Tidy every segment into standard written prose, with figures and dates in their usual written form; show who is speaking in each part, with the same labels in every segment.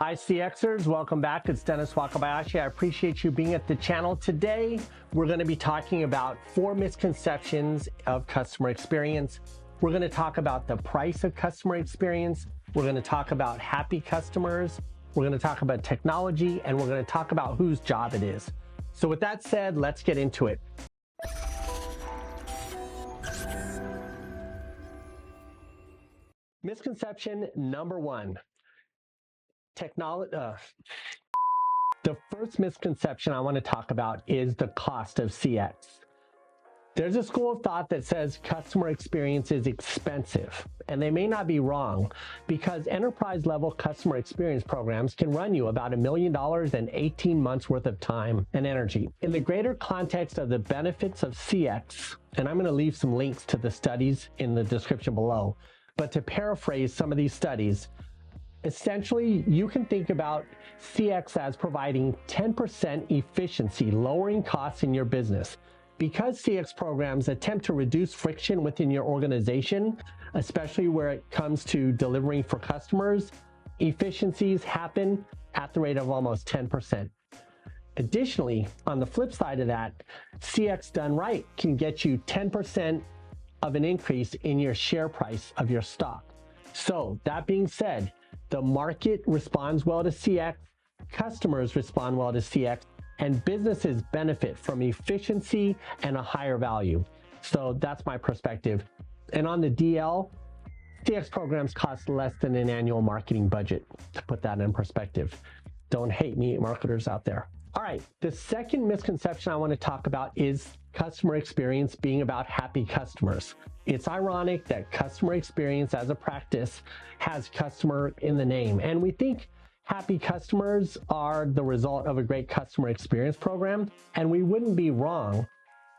Speaker 1: Hi CXers, welcome back. It's Dennis Wakabayashi. I appreciate you being at the channel. Today, we're going to be talking about 4 misconceptions of customer experience. We're going to talk about the price of customer experience. We're going to talk about happy customers. We're going to talk about technology, and we're going to talk about whose job it is. So with that said, let's get into it. Misconception number 1. The first misconception I want to talk about is the cost of CX. There's a school of thought that says customer experience is expensive, and they may not be wrong, because enterprise level customer experience programs can run you about $1 million and 18 months worth of time and energy. In the greater context of the benefits of CX, and I'm going to leave some links to the studies in the description below, but to paraphrase some of these studies, essentially, you can think about CX as providing 10% efficiency, lowering costs in your business. Because CX programs attempt to reduce friction within your organization, especially where it comes to delivering for customers, efficiencies happen at the rate of almost 10%. Additionally, on the flip side of that, CX done right can get you 10% of an increase in your share price of your stock. So that being said, the market responds well to CX, customers respond well to CX, and businesses benefit from efficiency and a higher value. So that's my perspective. And on the DL, CX programs cost less than an annual marketing budget, to put that in perspective. Don't hate me, marketers out there. All right, the second misconception I want to talk about is customer experience being about happy customers. It's ironic that customer experience as a practice has customer in the name, and we think happy customers are the result of a great customer experience program, and we wouldn't be wrong.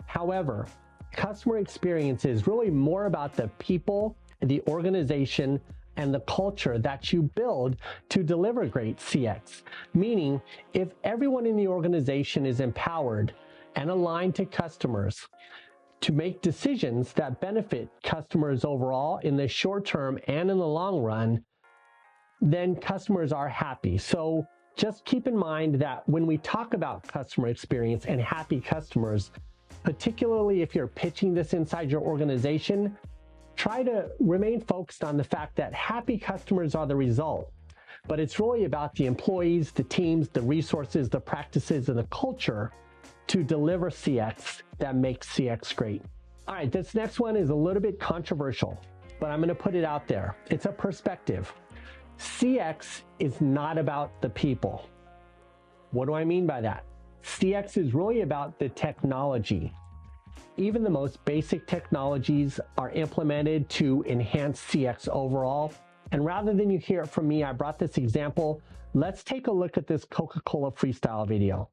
Speaker 1: However, customer experience is really more about the people, the organization, and the culture that you build to deliver great CX. Meaning, if everyone in the organization is empowered and aligned to customers to make decisions that benefit customers overall in the short term and in the long run, then customers are happy. So just keep in mind that when we talk about customer experience and happy customers, particularly if you're pitching this inside your organization, try to remain focused on the fact that happy customers are the result. But it's really about the employees, the teams, the resources, the practices, and the culture to deliver CX that makes CX great. All right, this next one is a little bit controversial, but I'm going to put it out there. It's a perspective. CX is not about the people. What do I mean by that? CX is really about the technology. Even the most basic technologies are implemented to enhance CX overall. And rather than you hear it from me, I brought this example. Let's take a look at this Coca-Cola freestyle video.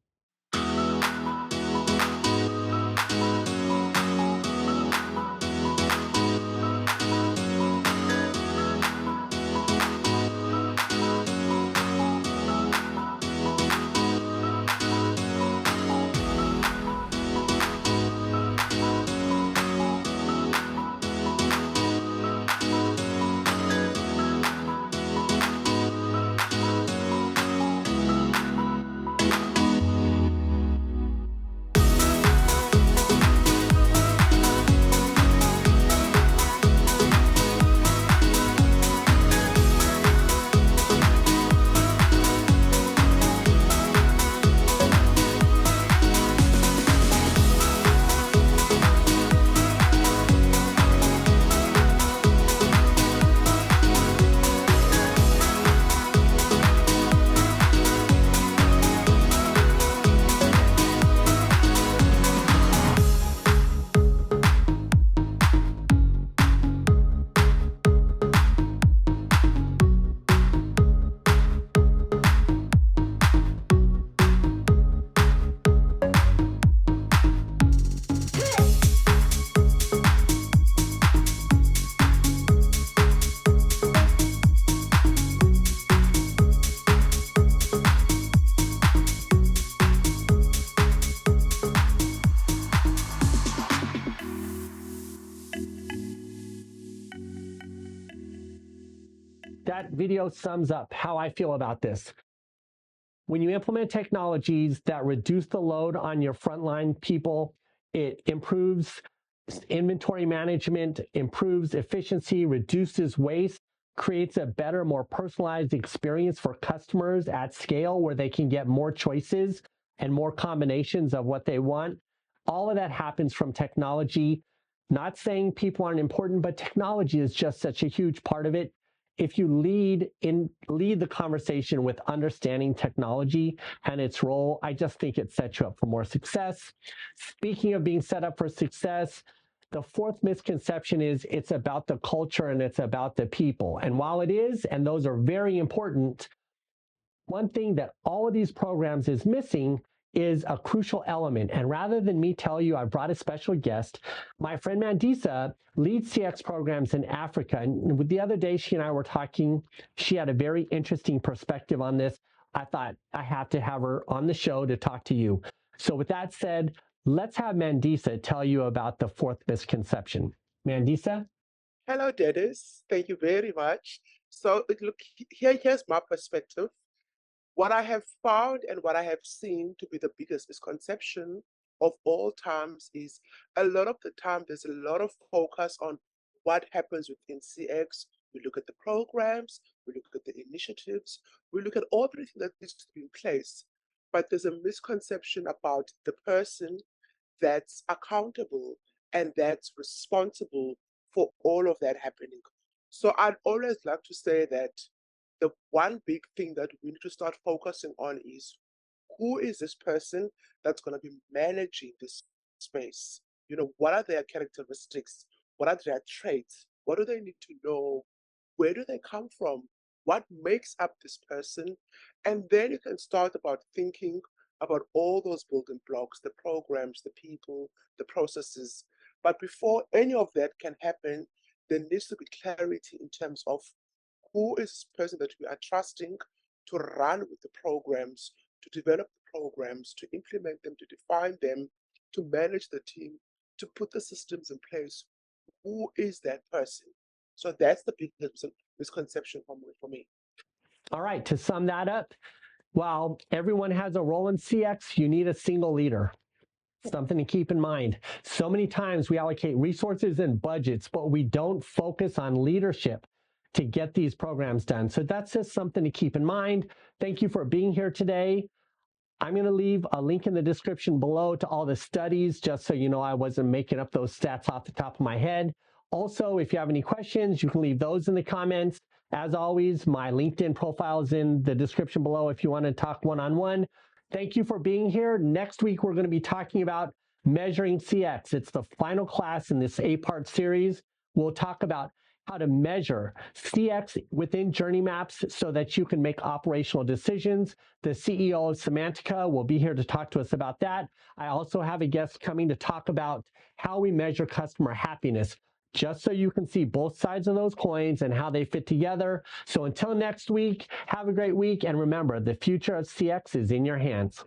Speaker 1: that video sums up how I feel about this. When you implement technologies that reduce the load on your frontline people, it improves inventory management, improves efficiency, reduces waste, creates a better, more personalized experience for customers at scale where they can get more choices and more combinations of what they want. All of that happens from technology. Not saying people aren't important, but technology is just such a huge part of it. If you lead the conversation with understanding technology and its role, I just think it sets you up for more success. Speaking of being set up for success, the fourth misconception is it's about the culture and it's about the people. And while it is, and those are very important, one thing that all of these programs is missing is a crucial element. And rather than me tell you, I brought a special guest. My friend Mandisa leads CX programs in Africa. And the other day, she and I were talking. She had a very interesting perspective on this. I thought I have to have her on the show to talk to you. So with that said, let's have Mandisa tell you about the fourth misconception. Mandisa?
Speaker 2: Hello, Dennis. Thank you very much. So, look, here's my perspective. What I have found and what I have seen to be the biggest misconception of all times is a lot of the time there's a lot of focus on what happens within CX. We look at the programs, we look at the initiatives, we look at everything that needs to be in place. But there's a misconception about the person that's accountable and that's responsible for all of that happening. So I'd always like to say that the one big thing that we need to start focusing on is who is this person that's going to be managing this space? You know, what are their characteristics? What are their traits? What do they need to know? Where do they come from? What makes up this person? And then you can start about thinking about all those building blocks, the programs, the people, the processes. But before any of that can happen, there needs to be clarity in terms of who is this person that we are trusting to run with the programs, to develop the programs, to implement them, to define them, to manage the team, to put the systems in place. Who is that person? So that's the big misconception for me.
Speaker 1: All right, to sum that up, while everyone has a role in CX, you need a single leader. Something to keep in mind. So many times we allocate resources and budgets, but we don't focus on leadership to get these programs done. So that's just something to keep in mind. Thank you for being here today. I'm going to leave a link in the description below to all the studies, just so you know I wasn't making up those stats off the top of my head. Also, if you have any questions, you can leave those in the comments. As always, my LinkedIn profile is in the description below if you want to talk one-on-one. Thank you for being here. Next week, we're going to be talking about measuring CX. It's the final class in this 8-part series. We'll talk about how to measure CX within journey maps so that you can make operational decisions. The CEO of Semantica will be here to talk to us about that. I also have a guest coming to talk about how we measure customer happiness, just so you can see both sides of those coins and how they fit together. So until next week, have a great week. And remember, the future of CX is in your hands.